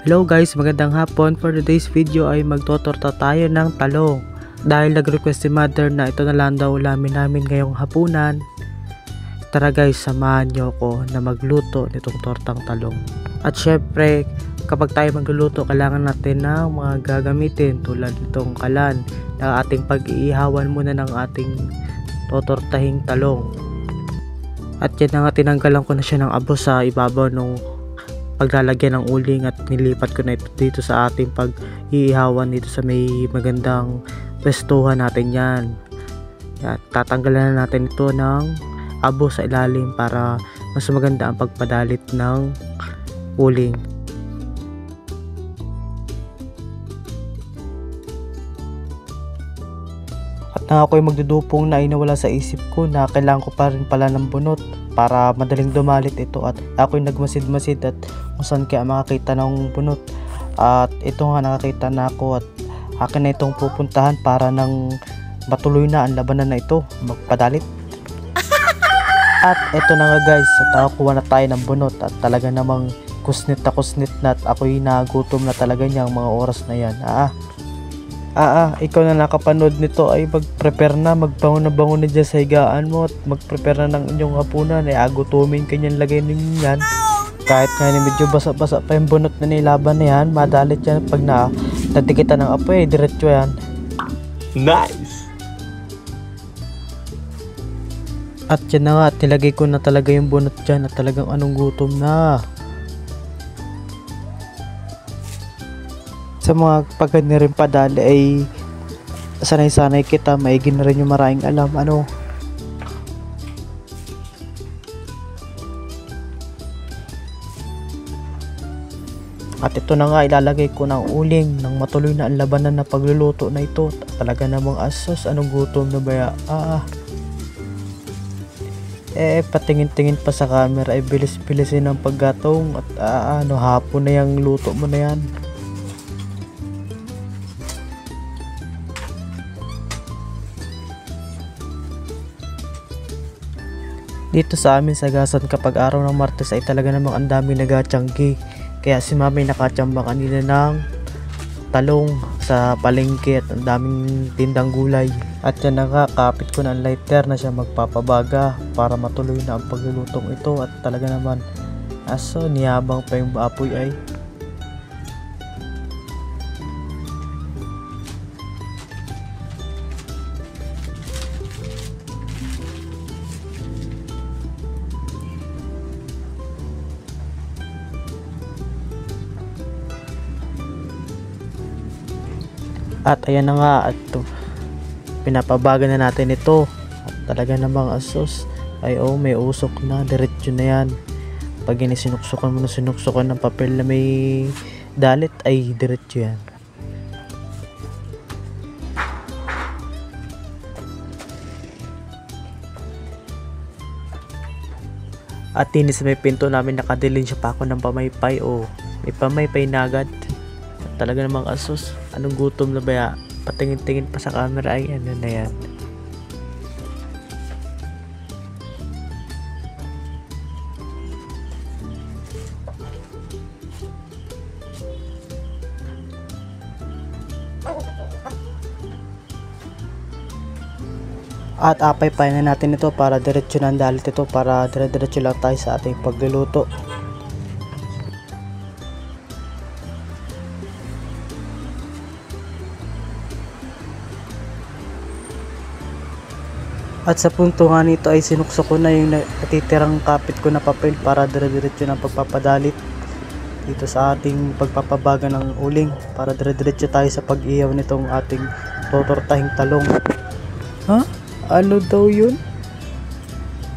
Hello guys, magandang hapon. For today's video ay magtotorta tayo ng talong. Dahil nag-request si mother na ito na lang daw ulamin namin ngayong hapunan. Tara guys, samahan nyo ako na magluto nitong tortang talong. At syempre, kapag tayo magluluto, kailangan natin ng mga gagamitin tulad nitong kalan na ating pag-iihawan muna ng ating totortahing talong. At yan na nga, tinanggalan ko na siya ng abo sa ibabaw nung paglalagyan ng uling at nilipat ko na ito dito sa ating pag-iihawan dito sa may magandang pwestuhan natin yan. At tatanggalan na natin ito ng abo sa ilalim para mas maganda ang pagpadalit ng uling. At nang ako'y magdudupong na inawala sa isip ko na kailangan ko pa rin pala ng bunot para madaling dumalit ito, at ako'y nagmasid-masid at kung saan kaya makakita ng bunot. At ito nga, nakakita na ako at akin na itong pupuntahan para nang matuloy na ang labanan na ito, magpadalit. At ito na nga guys, at nakakuha na tayo ng bunot at talaga namang kusnit na at ako'y nagutom na talaga niyang mga oras na yan. Ikaw na nakapanood nito ay mag-prepare na, magbangon na dyan sa higaan mo at mag-prepare na ng inyong hapunan. Ay agutumin kanyan, lagay ninyo yan. Kahit nga medyo basa-basa pa yung bunot na nilaban na yan, madalit yan pag natikitan ng apoy, diretso yan. Nice! At yan na nga, nilagay ko na talaga yung bunot dyan at talagang anong gutom na. Sa mga pagka na rin padali ay sanay-sanay kita, maigin na rin yung maraming alam ano. At ito na nga, ilalagay ko ng uling nang matuloy na ang labanan na pagluluto na ito. Talaga namang asos, anong gutom na ba? Patingin-tingin pa sa camera ay bilis-bilisin ang paggatong at hapon na yung luto mo na yan. Dito sa amin sa Gasan kapag araw ng Martes ay talaga namang ang daming nagachanggi. Kaya si mami nakachamba kanina ng talong sa palengke at ang daming tindang gulay. At yan na nga, kapit ko ng lighter na siya magpapabaga para matuloy na ang paglulutong ito. At talaga naman, niyabang pa yung apoy ay. At ayan na nga, at pinapabaga na natin ito. At talaga namang asos ay may usok na, diretso na yan. Pag sinuksukan mo na sinuksukan ng papel na may dalit ay diretso yan. At din sa may pinto namin nakadilin siya pa ako ng pamaypay may pamaypay na agad. Talaga namang asos, anong gutom na ba? Patingin-tingin pa sa camera ay ano na yan. At apay-pay na natin ito para diretso na ang dalit ito, para dire-diretso lang tayo sa ating pagluluto. At sa punto nga nito ay sinukso ko na yung natitirang kapit ko na papel para dire-diretso ng pagpapadalit dito sa ating pagpapabaga ng uling, para dire-diretso tayo sa pag-ihaw nitong ating totortahing talong. Ano daw yun?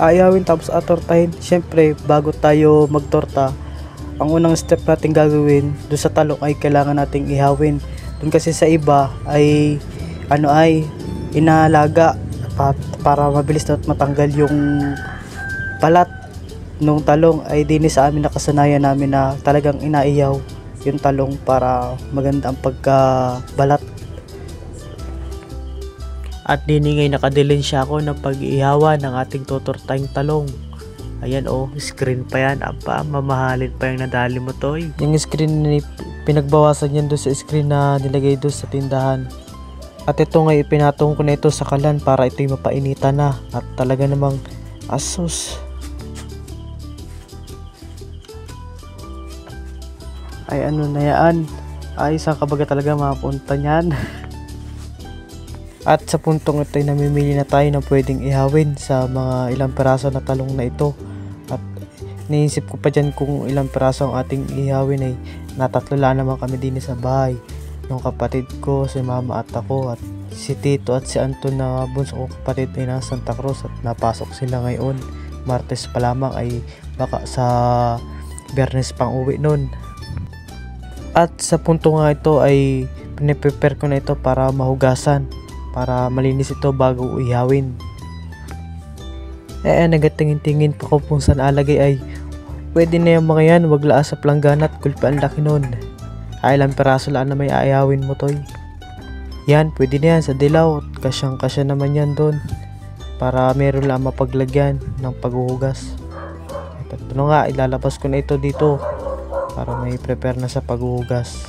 Ayawin tapos atortahin. Syempre, bago tayo magtorta, ang unang step natin gagawin doon sa talong ay kailangan nating ihawin. Doon kasi sa iba ay inalaga para mabilis na matanggal yung balat nung talong. Ay din sa amin nakasanayan namin na talagang inaiyaw yung talong para maganda ang pagkabalat. At diningay nakadilin siya ako ng pag-ihawa ng ating totortahing talong. Ayan screen pa yan. Aba, mamahalin pa yung nadali mo, Toy. Yung screen pinagbawasan yan doon sa screen na nilagay doon sa tindahan. At ito nga ipinatong ko na ito sa kalan para ito'y mapainitan na. At talaga namang asus. Ay ano na yan. Ay saan ka baga talaga mapunta niyan. At sa puntong ito ay namimili na tayo na pwedeng ihawin sa mga ilang peraso na talong na ito. At naisip ko pa dyan kung ilang peraso ang ating ihawin ay natatlo lang naman kami din sa bahay. Yung kapatid ko, si mama at ako, at si Tito at si Anton na bunso kong kapatid ay nasa Santa Cruz at napasok sila ngayon. Martes pa lamang ay baka sa Biyernes pang uwi nun. At sa punto nga ito ay piniprepare ko na ito para mahugasan, para malinis ito bago ihawin. Nagatingin-tingin pa ko kung saan alagay ay pwede na yung mga yan, wag laas sa planggana at kulpa ang laki nun. Ay ilang peraso lang na may aayawin mo, Toy. Yan, pwede na yan sa dilaw. Kasyang kasya naman yan doon. Para meron lang mapaglagyan ng paghuhugas. At ano nga, ilalabas ko na ito dito. Para may prepare na sa paghuhugas.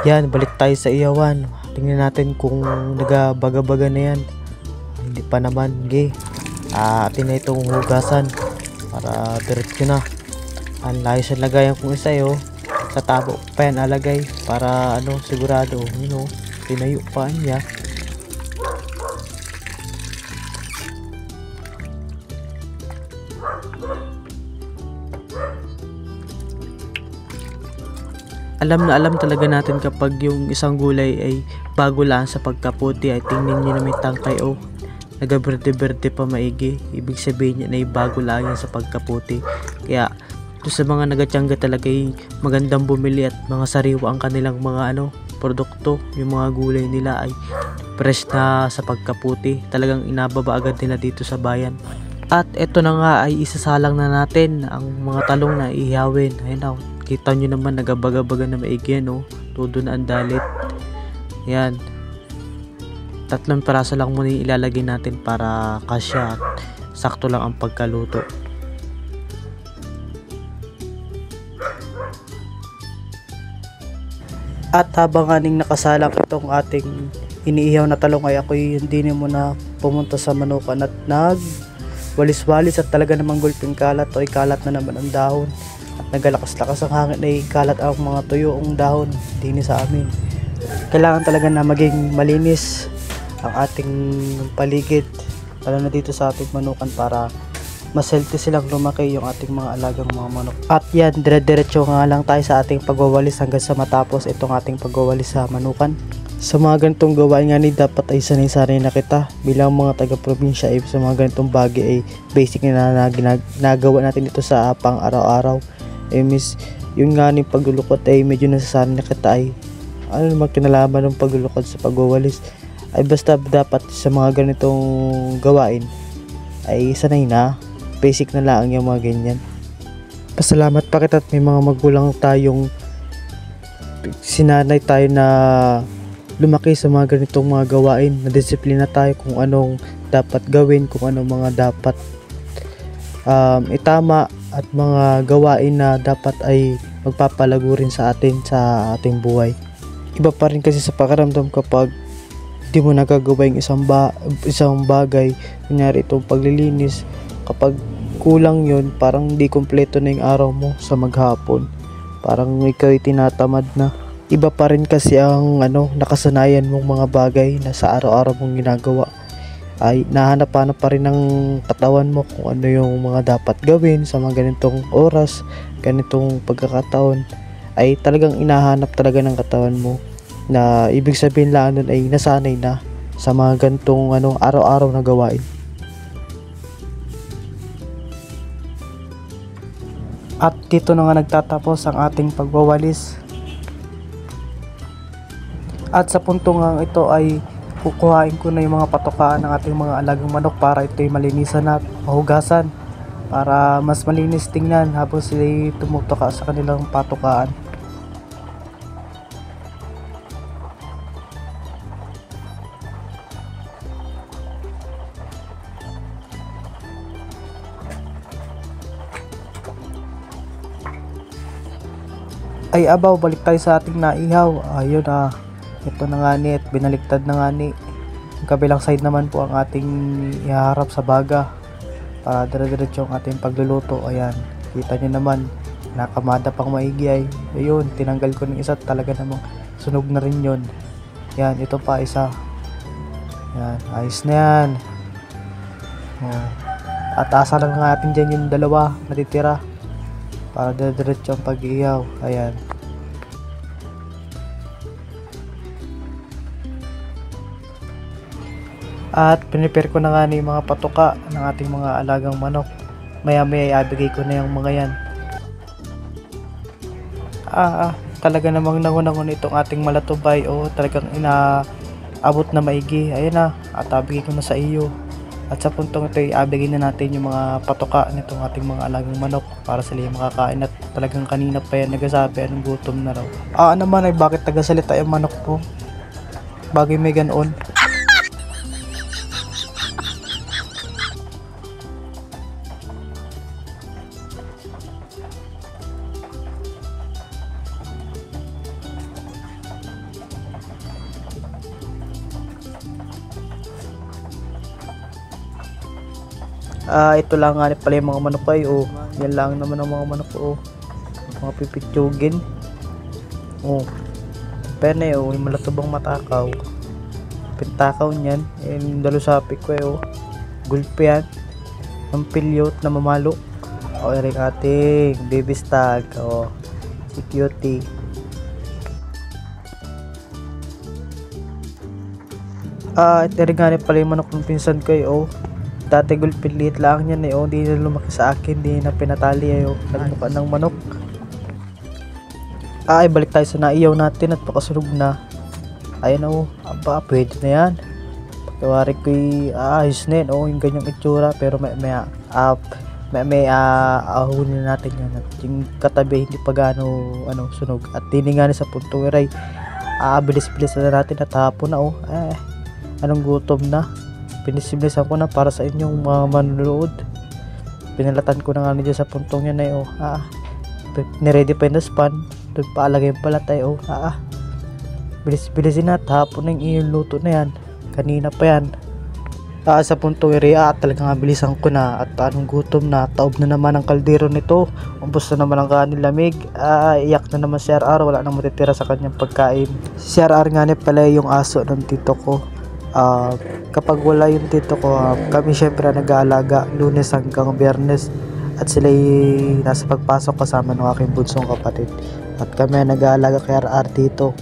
Yan, balik tayo sa iyawan. Tingnan natin kung nagabaga-baga na yan. Hindi pa naman, atin na itong hugasan para diretso na. Ang layo sa lagayan kung isa sa tabo pa yan alagay para sigurado tinayo pa niya. Alam na alam talaga natin kapag yung isang gulay ay bago lang sa pagkaputi ay tingnan nyo na may tangkay nagaberde-berde pa maigi. Ibig sabihin niya na bago lang yan sa pagkaputi. Kaya to sa mga nagatiyangga talaga ay magandang bumili at mga sariwa ang kanilang mga produkto. Yung mga gulay nila ay fresh na sa pagkaputi. Talagang inababa agad nila dito sa bayan. At eto na nga ay isasalang na natin ang mga talong na ihawin. Ayun kita nyo naman nagabaga-baga na maigi yan todo na ang dalit. Yan, 3 peraso lang muna ilalagay natin para kasya at sakto lang ang pagkaluto. At habang aning nakasalang itong ating iniihaw na talong ay ako'y hindi muna pumunta sa manukan at walis-walis at talaga namang gulping kalat o kalat na naman ang dahon. At nagalakas-lakas ang hangin ay kalat ang mga tuyong dahon din sa amin. Kailangan talaga na maging malinis ang ating paligid, lalo na dito sa ating manukan para mas healthy silang lumaki yung ating mga alagang mga manok. At yan, dire-diretso nga lang tayo sa ating pagwawalis hanggang sa matapos itong ating pagwawalis sa manukan. Sa mga ganitong gawain nga dapat ay sanay-sanay na kita bilang mga taga-probinsya ay sa mga ganitong bagay ay basic na ginagawa natin ito sa pang araw-araw. Yung nga paglulukot ay medyo nasasanay na kita ay ano naman kinalaman ng paglulukot sa pagwawalis ay basta dapat sa mga ganitong gawain ay sanay na, basic na lang yung mga ganyan. Pasalamat pa kita at may mga magulang tayong sinanay tayo na lumaki sa mga ganitong mga gawain, na disiplina tayo kung anong dapat gawin, kung anong mga dapat itama at mga gawain na dapat ay magpapalago rin sa atin sa ating buhay. Iba pa rin kasi sa pakiramdam kapag di mo nagagawa yung isang bagay, kunyari itong paglilinis, kapag kulang yon parang di kompleto na yung araw mo sa maghapon, parang ikaw ay tinatamad na. Iba pa rin kasi ang nakasanayan mong mga bagay na sa araw-araw mong ginagawa, ay nahanap-hanap pa rin ng katawan mo kung ano yung mga dapat gawin sa mga ganitong oras, ganitong pagkakataon, ay talagang inahanap talaga ng katawan mo, na ibig sabihin lang nun ay nasanay na sa mga ganitong araw-araw na gawain. At dito na nga nagtatapos ang ating pagwawalis. At sa punto nga ito ay kukuhain ko na yung mga patukaan ng ating mga alagang manok para ito'y malinisan at mahugasan para mas malinis tingnan habang sila'y tumutuka sa kanilang patukaan. At ito na nga, nagtatapos ang ating pagwawalis. At sa puntong ito ay kukuhain ko na yung mga patukaan ng ating mga alagang manok para ito'y malinis na at mahugasan para mas malinis tingnan habang sila'y tumutuka sa kanilang patukaan. Ay abaw, balik tayo sa ating naihaw. Ayun ito na nga ni at binaliktad na nga ni. Ang kabilang side naman po ang ating iharap sa baga para dire-diretso ang ating pagluluto. Ayan, kita nyo naman, nakamada pang maigi ay. Ayun, tinanggal ko ng isa, talaga namang sunog na rin yun. Yan, ito pa isa. Yan, ayos na yan. Oh. At asa lang natin dyan yung dalawa natitira para dire-diretso ang pag-ihaw. Ayan. At pinipare ko na nga yung mga patuka ng ating mga alagang manok. Maya-maya ibigay ko na yung mga yan. Talaga namang nangunangon itong ating malatubay. Talagang inaabot na maigi. Ayan na, at ibigay ko na sa iyo. At sa puntong ito, ibigay na natin yung mga patuka nitong ating mga alagang manok para sila yung makakain. At talagang kanina pa yan nagasabi, anong gutom na raw. Naman ay bakit nagasalita yung manok po? Bagay may ganoon. Ito lang nga pala yung mga manok ay yan lang naman ang mga manok mga pipitsugin pene yung malatubang matakaw pintakaw niyan yung dalusapi ko gulpi yan ang pilyot na mamalo rin ating baby stag si cutie. Ito rin nga pala yung manok ng pinsan ko dati gulpin liit lang yan di na lumaki sa akin, di na pinatali nagmukha ng manok. Balik tayo sa naiyaw natin at pakasunog na. Ayan pwede na yan. Pagkawari ko ayos na yan yung ganyang itsura, pero may ahunin natin yan at yung katabi hindi pa gaano sunog at tiningani sa puntong iray. Bilis-bilis na natin at hapon na anong gutom na. Pinisibilisan ko na para sa inyong mga manunood. Pinalatan ko na nga dyan sa puntong yan niready pa yung span. Doon pa alagay yung palatay bilis-bilisin na. Hapon na yung luto na yan. Kanina pa yan. Sa puntong area talagang bilisan ko na at anong gutom na. Taob na naman ang kaldero nito. Umbos na naman ang kanin lamig. Iyak na naman si RR. Wala nang matitira sa kanyang pagkain. Si RR nga pala yung aso ng tito ko. Kapag wala yung tito ko, kami syempre nag-aalaga Lunes hanggang Biyernes at sila nasa pagpasok kasama ng aking bunsong kapatid at kami nag-aalaga kay RR dito.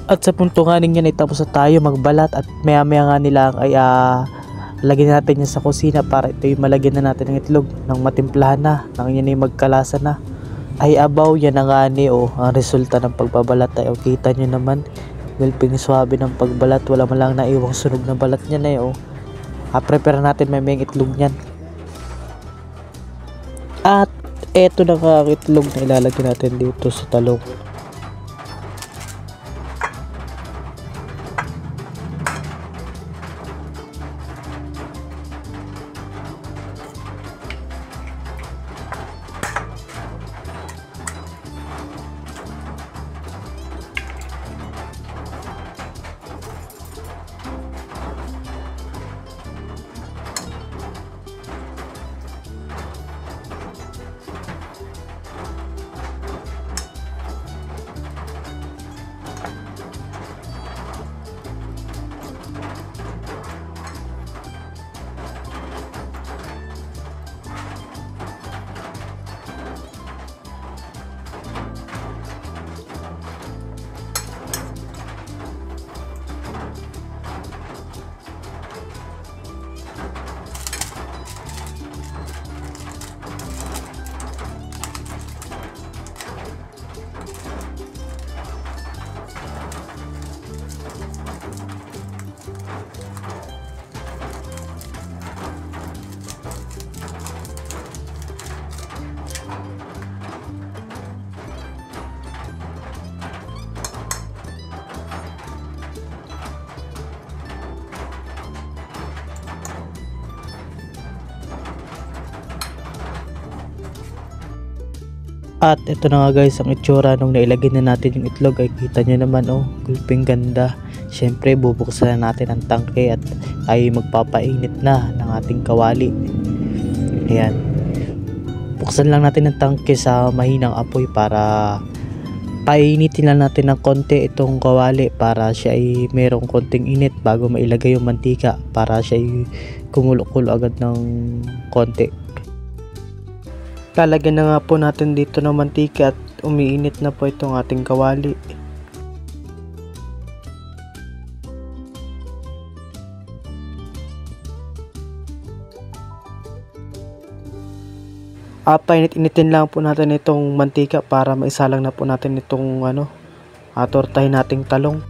At sa punto nga yan ay tapos na tayo magbalat at maya maya nga nila ay lagyan natin yan sa kusina para ito yung malagyan na natin ng itlog ng matimplahan na nang yan ay magkalasa na. Ay abaw yan na nga ang resulta ng pagbabalat ay kita nyo naman gulping swabe ng pagbalat, wala man lang naiwang sunog na balat niya na prepare natin may itlog nyan. At eto na nga ang itlog na ilalagay natin dito sa talong. At ito na nga guys ang itsura nung nailagay na natin yung itlog. Ay kita nyo naman gulping ganda. Syempre bubuksan na natin ang tangke at ay magpapainit na ng ating kawali. Ayan, buksan lang natin ang tangke sa mahinang apoy para painitin lang natin ng konti itong kawali para siya ay merong konting init bago mailagay yung mantika, para siya ay kumulo-kulo agad ng konti. Lalagyan na nga po natin dito ng mantika at umiinit na po itong ating kawali. Painit-initin lang po natin itong mantika para maisalang na po natin itong tortahin nating talong.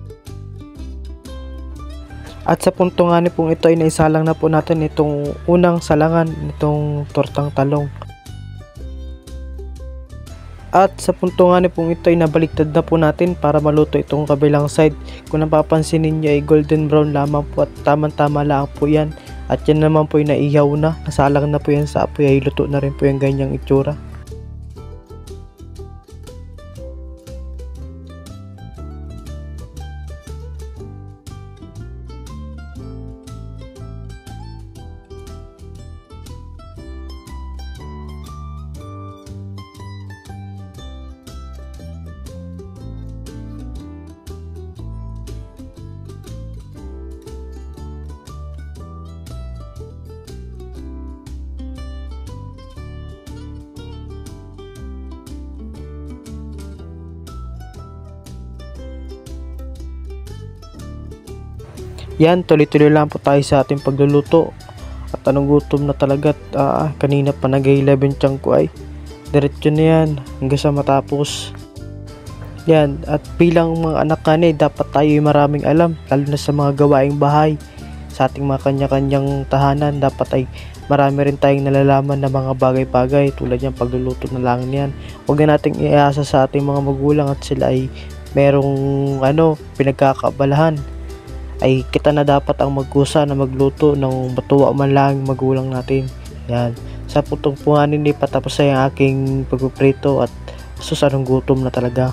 At sa punto nga pong ito ay naisalang na po natin itong unang salangan nitong tortang talong. At sa punto nga pong ito ay nabaliktad na po natin para maluto itong kabilang side. Kung napapansin ninyo ay golden brown lamang po at tamang-tama lang po yan. At yan naman po yung naihaw na, nasalang na po yan sa apoy, ay luto na rin po yung ganyang itsura. Yan, tuloy-tuloy lang po tayo sa ating pagluluto. At anong gutom na talaga. Kanina pa nag-11 tiyang ko ay. Diretso na yan hanggang sa matapos. Yan, at bilang mga anak dapat tayo ay maraming alam. Lalo na sa mga gawaing bahay. Sa ating mga kanya-kanyang tahanan, dapat ay marami rin tayong nalalaman na mga bagay-bagay. Tulad yan, pagluluto na lang yan. Huwag na nating iasa sa ating mga magulang at sila ay merong pinagkakabalahan. Ay kita na dapat ang magkusa na magluto ng matuwa man lang magulang natin. Yan. Sa putong punganin patapos ay ang aking pagpiprito at anong gutom na talaga.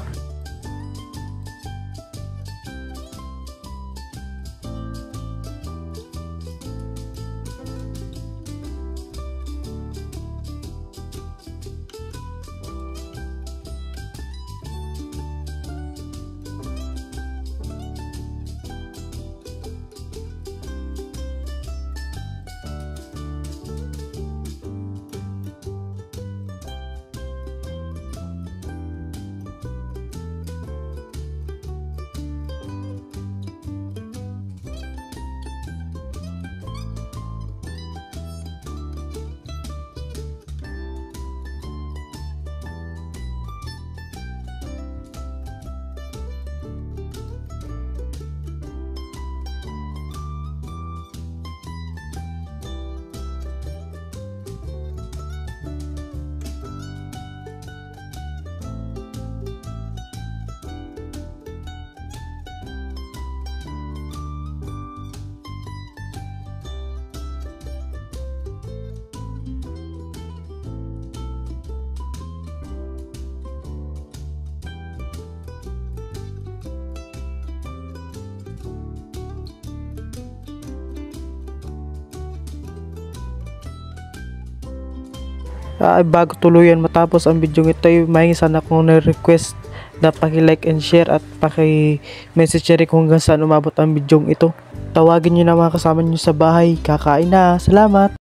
Bago tuluyan matapos ang video ito ay may sana kong na-request na paki-like and share at paki-message rin kung hanggang saan umabot ang video ito. Tawagin nyo na mga kasama nyo sa bahay. Kakain na. Salamat!